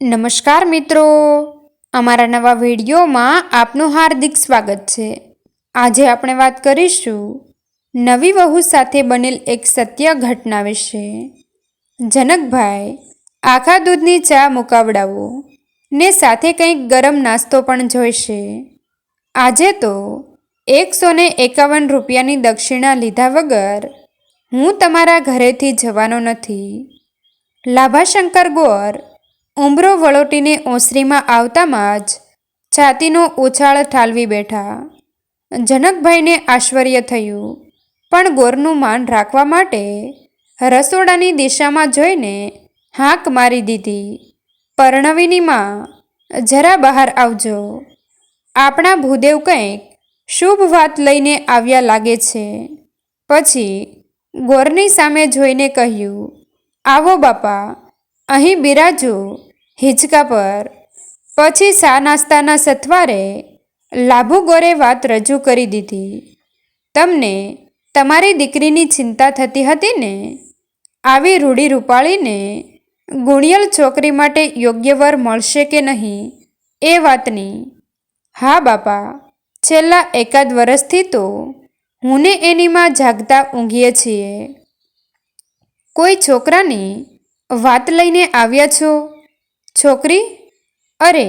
નમસ્કાર મિત્રો, અમારા નવા વિડીયોમાં આપનું હાર્દિક સ્વાગત છે। આજે આપણે વાત કરીશું નવી વહુ સાથે બનેલ એક સત્ય ઘટના વિશે। જનકભાઈ આખા દૂધની ચા મુકાવડાવો ને સાથે કંઈક ગરમ નાસ્તો પણ જોઈશે। આજે તો 151 રૂપિયાની દક્ષિણા લીધા વગર હું તમારા ઘરેથી જવાનો નથી। લાભાશંકર ગોર ઉંબરો વળોટીને ઓસરીમાં આવતામાં જ છાતીનો ઉછાળ ઠાલવી બેઠા। જનકભાઈને આશ્ચર્ય થયું, પણ ગોરનું માન રાખવા માટે રસોડાની દિશામાં જોઈને હાંક મારી દીધી। પરણવીની માં, જરા બહાર આવજો, આપણા ભૂદેવ કંઈક શુભ વાત લઈને આવ્યા લાગે છે। પછી ગોરની સામે જોઈને કહ્યું, આવો બાપા, અહીં બિરાજો હિંચકા પર। પછી ચા નાસ્તાના સથવારે લાભુ ગોરે વાત રજૂ કરી દીધી। તમને તમારી દીકરીની ચિંતા થતી હતી ને? આવી રૂડી રૂપાળીને ગુણિયલ છોકરી માટે યોગ્ય વર મળશે કે નહીં એ વાતની? હા બાપા, છેલ્લા એકાદ વર્ષથી તો હું ને એની માં જાગતા ઊંઘીએ છીએ। કોઈ છોકરાની વાત લઈને આવ્યા છો? છોકરી? અરે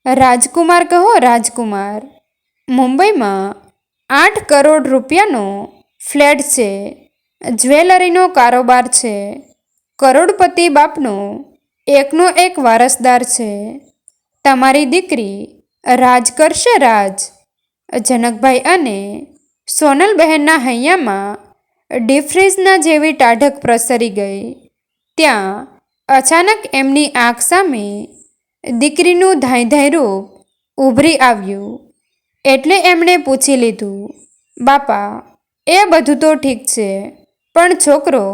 રાજકુમાર કહો, રાજકુમાર। મુંબઈમાં 8 કરોડ રૂપિયાનો ફ્લેટ છે, જ્વેલરીનો કારોબાર છે, કરોડપતિ બાપનો એકનો એક વારસદાર છે। તમારી દીકરી રાજ કરશે, રાજ। જનકભાઈ અને સોનલબહેનના હૈયામાં ડીપ ફ્રીઝના જેવી ટાઢક પ્રસરી ગઈ। ત્યાં અચાનક એમની આંખ સામે દીકરીનું ધાઈ ધાઈ રૂપ ઉભરી આવ્યું, એટલે એમણે પૂછી લીધું, બાપા એ બધું તો ઠીક છે, પણ છોકરો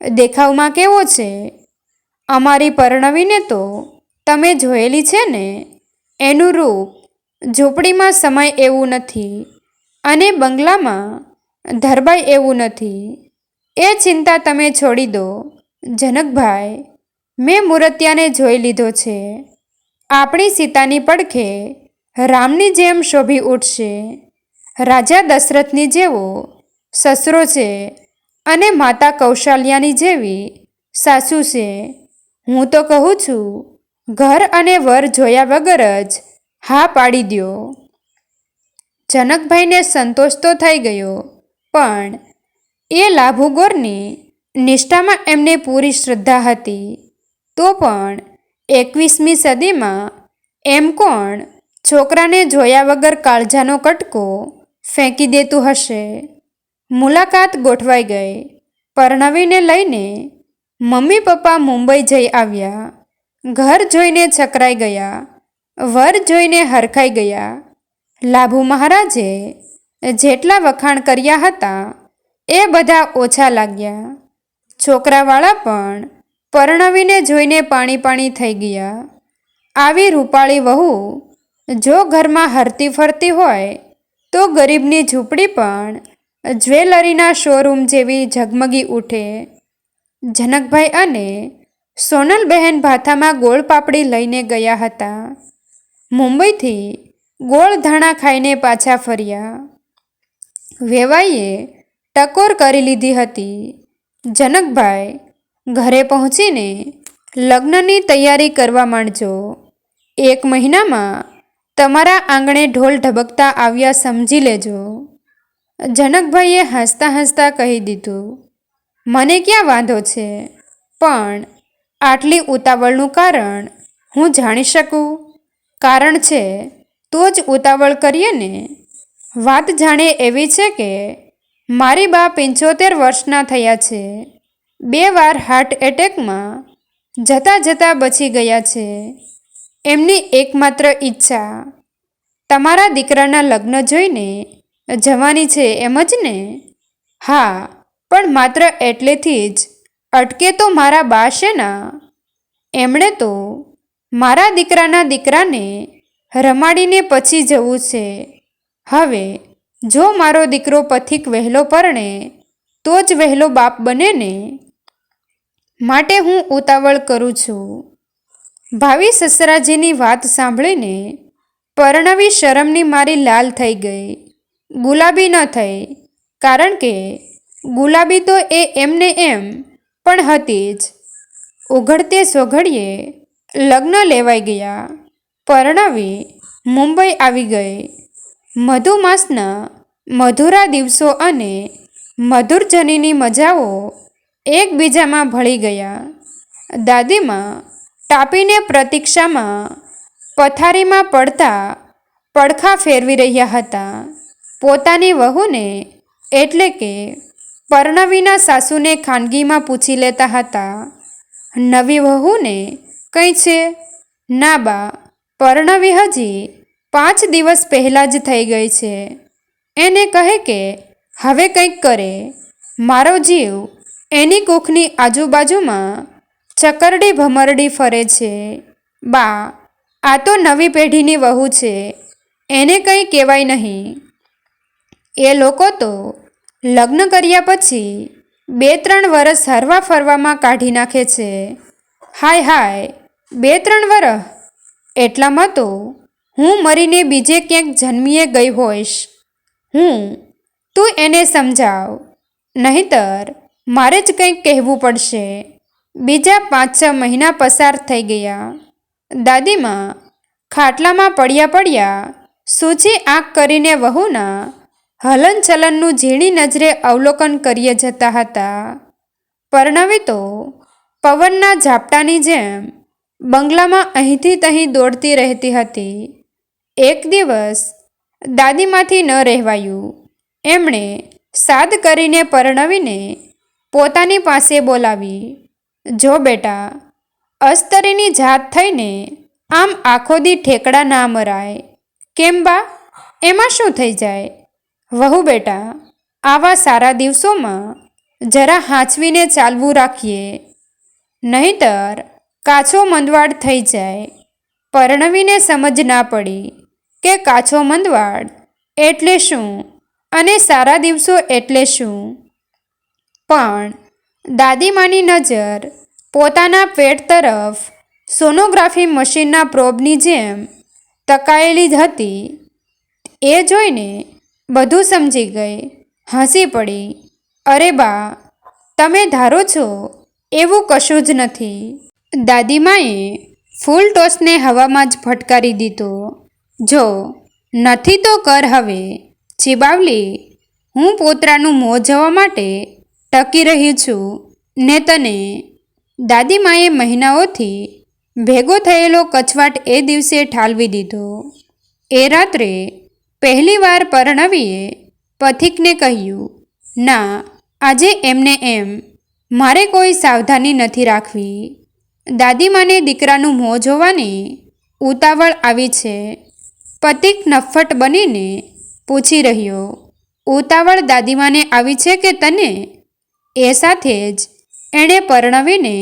દેખાવમાં કેવો છે? અમારી પરણવીને તો તમે જોયેલી છે ને? એનું રૂપ ઝૂંપડીમાં સમાય એવું નથી અને બંગલામાં ધરબાય એવું નથી। એ ચિંતા તમે છોડી દો જનકભાઈ, મેં મૂર્તિયાને જોઈ લીધો છે। આપણી સીતાની પડખે રામની જેમ શોભી ઉઠશે। રાજા દશરથની જેવો સસરો છે અને માતા કૌશલ્યાની જેવી સાસુ છે। હું તો કહું છું, ઘર અને વર જોયા વગર જ હા પાડી દ્યો। જનકભાઈને સંતોષ તો થઈ ગયો, પણ એ લાભુ ગોરની નિષ્ઠામાં એમને પૂરી શ્રદ્ધા હતી। તો પણ 21મી સદીમાં એમ કોણ છોકરાને જોયા વગર કાળજાનો કટકો ફેંકી દેતું હશે? મુલાકાત ગોઠવાઈ ગઈ। પરણવીને લઈને મમ્મી પપ્પા મુંબઈ જઈ આવ્યા। ઘર જોઈને છકરાઈ ગયા, વર જોઈને હરખાઈ ગયા। લાભુ મહારાજે જેટલા વખાણ કર્યા હતા એ બધા ઓછા લાગ્યા। છોકરાવાળા પણ પરણવીને જોઈને પાણી પાણી થઈ ગયા। આવી રૂપાળી વહુ જો ઘરમાં હરતી ફરતી હોય તો ગરીબની ઝૂંપડી પણ જ્વેલરીના શોરૂમ જેવી ઝગમગી ઉઠે। જનકભાઈ અને સોનલબહેન ભાથામાં ગોળ પાપડી લઈને ગયા હતા। મુંબઈથી ગોળ ધાણા ખાઈને પાછા ફર્યા। વેવાઈએ ટકોર કરી લીધી હતી, જનકભાઈ ઘરે પહોંચીને લગ્નની તૈયારી કરવા માંડજો। 1 મહિનામાં તમારા આંગણે ઢોલ ઢબકતા આવ્યા સમજી લેજો। જનકભાઈએ હસતા હસતા કહી દીધું, મને ક્યાં વાંધો છે, પણ આટલી ઉતાવળનું કારણ હું જાણી શકું? કારણ છે તો જ ઉતાવળ કરીએ ને। વાત જાણે એવી છે કે મારી બા 75 વર્ષના થયા છે, 2 વાર હાર્ટ એટેકમાં જતાં જતાં બચી ગયા છે। એમની એકમાત્ર ઈચ્છા તમારા દીકરાના લગ્ન જોઈને જવાની છે, એમ જ ને? હા, પણ માત્ર એટલેથી જ અટકે તો મારા બા શેના? એમણે તો મારા દીકરાના દીકરાને રમાડીને પછી જવું છે। હવે જો મારો દીકરો પથિક વહેલો પરણે તો જ વહેલો બાપ બને ને, માટે હું ઉતાવળ કરું છું। ભાવિ સસરાજીની વાત સાંભળીને પરણવી શરમની મારી લાલ થઈ ગઈ. ગુલાબી ન થઈ, કારણ કે ગુલાબી તો એ એમને એમ પણ હતી જ. ઉઘડતે સોઘડીએ લગ્ન લેવાઈ ગયા. પરણવી મુંબઈ આવી ગઈ. મધુમાસના મધુરા દિવસો અને મધુરજનીની મજાઓ એકબીજામાં ભળી ગયા. દાદીમાં તાપીને પ્રતીક્ષામાં પથારીમાં પડતા પડખા ફેરવી રહ્યા હતા. પોતાની વહુને એટલે કે પરણવીના સાસુને ખાનગીમાં પૂછી લેતા હતા, નવી વહુને કંઈ છે? ના બા, પરણવી હજી 5 દિવસ પહેલાં જ થઈ ગઈ છે. એને કહે કે હવે કંઈક કરે. મારો જીવ એની કૂખની આજુબાજુમાં ચકરડી ભમરડી ફરે છે. બા, આ તો નવી પેઢીની વહુ છે, એને કંઈ કહેવાય નહીં. એ લોકો તો લગ્ન કર્યા પછી 2-3 વરસ હરવા ફરવામાં કાઢી નાખે છે. હાય હાય, 2-3 વરસ? એટલામાં તો હું મરીને બીજે ક્યાંક જન્મીએ ગઈ હોઈશ. તું એને સમજાવ, નહીંતર મારે જ કંઈક કહેવું પડશે. બીજા 5-6 મહિના પસાર થઈ ગયા. દાદીમાં ખાટલામાં પડ્યા સૂચી આંખ કરીને વહુના હલનચલનનું ઝીણી નજરે અવલોકન કરીએ જતા હતા. પરણવી તો પવનના ઝાપટાની જેમ બંગલામાં અહીંથી તહીં દોડતી રહેતી હતી. એક દિવસ દાદીમાંથી ન રહેવાયું. એમણે સાદ કરીને પરણવીને પોતાની પાસે બોલાવી. જો બેટા, અસ્તરીની જાત થઈને આમ આખો દી ઠેકડા ના મરાય. કેમ બા, એમાં શું થઈ જાય? વહુ બેટા, આવા સારા દિવસોમાં જરા હાંચવીને ચાલવું રાખીએ, નહીંતર કાચો મંદવાડ થઈ જાય. પરણવીને સમજ ના પડી કે કાચો મંદવાડ એટલે શું અને સારા દિવસો એટલે શું. પણ દાદીમાની નજર પોતાના પેટ તરફ સોનોગ્રાફી મશીનના પ્રોબની જેમ તકાયેલી જ હતી. એ જોઈને બધું સમજી ગઈ. હસી પડી. અરે બા, તમે ધારો છો એવું કશું જ નથી. દાદીમાએ ફૂલ ટોસને હવામાં જ ફટકારી દીધો. જો નથી તો કર હવે. ચીબાવલી, હું પોતરાનું મોં જોવા માટે ટકી રહી છું ને તને. દાદીમાએ મહિનાઓથી ભેગો થયેલો કચવાટ એ દિવસે ઠાલવી દીધો. એ રાત્રે પહેલીવાર પરણવીએ પથિકને કહ્યું, ના, આજે એમને એમ મારે કોઈ સાવધાની નથી રાખવી. દાદીમાને દીકરાનું મોં જોવાની ઉતાવળ આવી છે. પથિક નફ્ફટ બનીને પૂછી રહ્યો, ઉતાવળ દાદીમાને આવી છે કે તને? એ સાથે જ એણે પરણવીને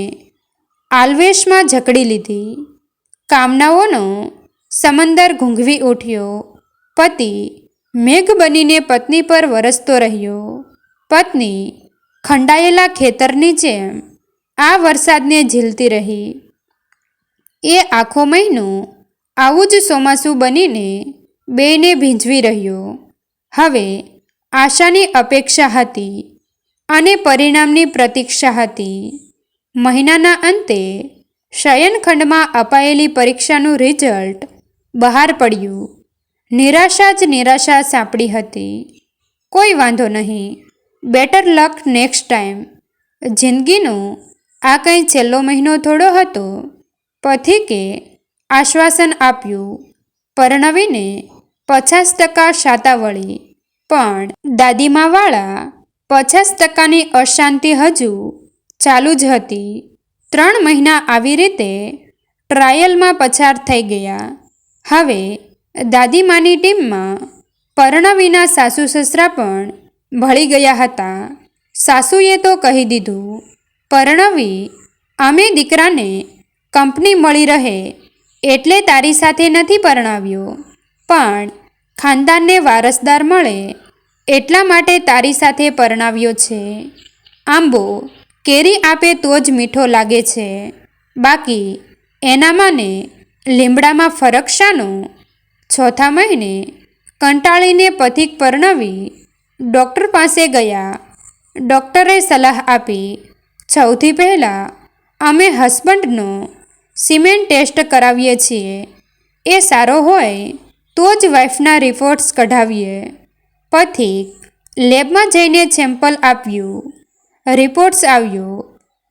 આલવેશમાં જકડી લીધી. કામનાઓનો સમંદર ઘૂંઘવી ઉઠ્યો. પતિ મેઘ બનીને પત્ની પર વરસતો રહ્યો. પત્ની ખંડાયેલા ખેતરની જેમ આ વરસાદને ઝીલતી રહી. એ આખો મહિનો આવું જ ચોમાસું બનીને બેયને ભીંજવી રહ્યો. હવે આશાની અપેક્ષા હતી અને પરિણામની પ્રતીક્ષા હતી. મહિનાના અંતે શયનખંડમાં અપાયેલી પરીક્ષાનું રિઝલ્ટ બહાર પડ્યું. નિરાશા જ નિરાશા સાંપડી હતી. કોઈ વાંધો નહીં, બેટર લક નેક્સ્ટ ટાઈમ. જિંદગીનો આ કંઈ છેલ્લો મહિનો થોડો હતો. પથિકે આશ્વાસન આપ્યું. પરણવીને 50% શાતા વળી, પણ દાદીમાવાળા 50%ની અશાંતિ હજુ ચાલુ જ હતી. 3 મહિના આવી રીતે ટ્રાયલમાં પસાર થઈ ગયા. હવે દાદીમાની ટીમમાં પરણવીના સાસુ સસરા પણ ભળી ગયા હતા. સાસુએ તો કહી દીધું, પરણવી, અમે દીકરાને કંપની મળી રહે એટલે તારી સાથે નથી પરણાવ્યો, પણ ખાનદાનને વારસદાર મળે એટલા માટે તારી સાથે પરણાવ્યો છે. આંબો કેરી આપે તો જ મીઠો લાગે છે, બાકી એનામાં ને લીમડામાં ફરક શાનો? ચોથા મહિને કંટાળીને પથિક પરણવી ડૉક્ટર પાસે ગયા. ડૉક્ટરે સલાહ આપી, સૌથી પહેલાં અમે હસબન્ડનો સિમેન ટેસ્ટ કરાવીએ છીએ. એ સારો હોય તો જ વાઈફના રિપોર્ટ્સ કઢાવીએ. પથિક લેબમાં જઈને સેમ્પલ આપ્યું. રિપોર્ટ્સ આવ્યો.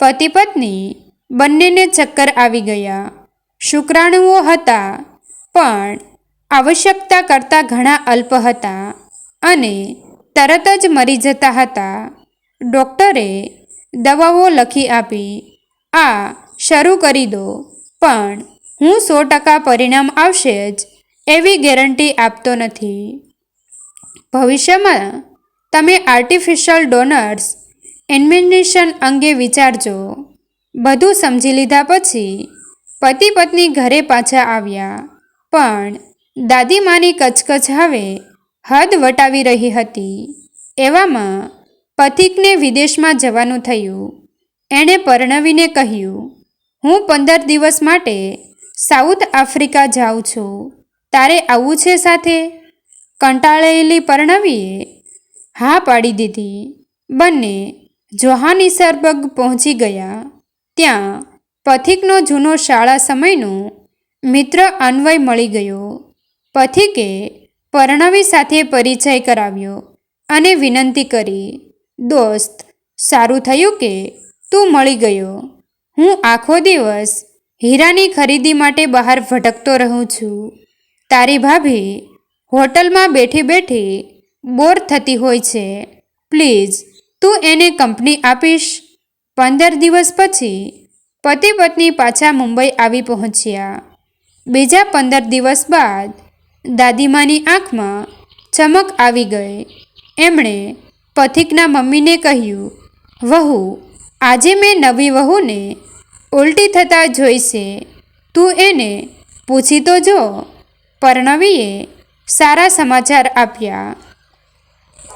પતિ પત્ની બંનેને ચક્કર આવી ગયા. શુક્રાણુઓ હતા પણ આવશ્યકતા કરતાં ઘણા અલ્પ હતા અને તરત જ મરી જતા હતા. ડૉક્ટરે દવાઓ લખી આપી. આ શરૂ કરી દો, પણ હું 100% પરિણામ આવશે જ એવી ગેરંટી આપતો નથી. ભવિષ્યમાં તમે આર્ટિફિશિયલ ડોનર્સ ઇન્સેમિનેશન અંગે વિચારજો. બધું સમજી લીધા પછી પતિ પત્ની ઘરે પાછા આવ્યા. પણ દાદીમાની કચકચ હવે હદ વટાવી રહી હતી. એવામાં પથિકને વિદેશમાં જવાનું થયું. એણે પરણવીને કહ્યું, હું 15 દિવસ માટે સાઉથ આફ્રિકા જાઉં છું. તારે આવવું છે સાથે? કંટાળેલી પરણવીએ હા પાડી દીધી. બંને જોહાનિસબર્ગ પહોંચી ગયા. ત્યાં પથિકનો જૂનો શાળા સમયનો મિત્ર અન્વય મળી ગયો. પથિકે પરણવી સાથે પરિચય કરાવ્યો અને વિનંતી કરી, દોસ્ત, સારું થયું કે તું મળી ગયો. હું આખો દિવસ હીરાની ખરીદી માટે બહાર ભટકતો રહું છું. તારી ભાભી હોટલમાં બેઠી બેઠી બોર થતી હોય છે. પ્લીઝ તું એને કંપની આપીશ? 15 દિવસ પછી પતિ પત્ની પાછા મુંબઈ આવી પહોંચ્યા. બીજા 15 દિવસ બાદ દાદીમાની આંખમાં ચમક આવી ગઈ. એમણે પથિકના મમ્મીને કહ્યું, વહુ, આજે મેં નવી વહુને ઉલટી થતાં જોઈ છે. તું એને પૂછી તો જો. પરણવીએ સારા સમાચાર આપ્યા.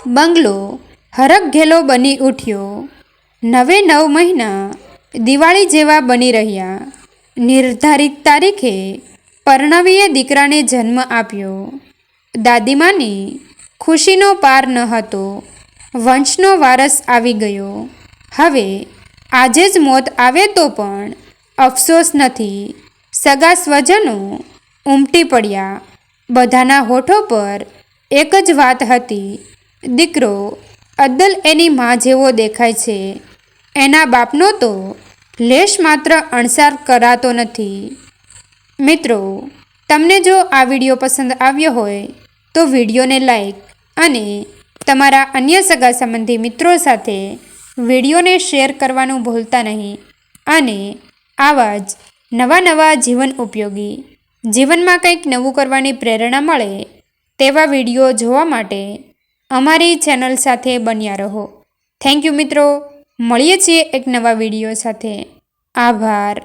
બંગલો હરખઘેલો બની ઉઠ્યો. 9 મહિના દિવાળી જેવા બની રહ્યા. નિર્ધારિત તારીખે પરણવીએ દીકરાને જન્મ આપ્યો. દાદીમાની ખુશીનો પાર ન હતો. વંશનો વારસ આવી ગયો. હવે આજે જ મોત આવે તો પણ અફસોસ નથી. સગા સ્વજનો ઉમટી પડ્યા. બધાના હોઠો પર એક જ વાત હતી, દીકરો અદ્દલ એની મા જેવો દેખાય છે. એના બાપનો તો લેશ માત્ર અણસાર કરાતો નથી. મિત્રો, તમને જો આ વિડીયો પસંદ આવ્યો હોય તો વિડીયોને લાઈક અને તમારા અન્ય સગા સંબંધી મિત્રો સાથે વિડીયોને શેર કરવાનું ભૂલતા નહીં. અને આવા જ નવા જીવન ઉપયોગી, જીવનમાં કંઈક નવું કરવાની પ્રેરણા મળે તેવા વિડીયો જોવા માટે અમારી ચેનલ સાથે બન્યા રહો. થેન્ક યુ મિત્રો. મળીએ છીએ એક નવા વિડીયો સાથે. આભાર.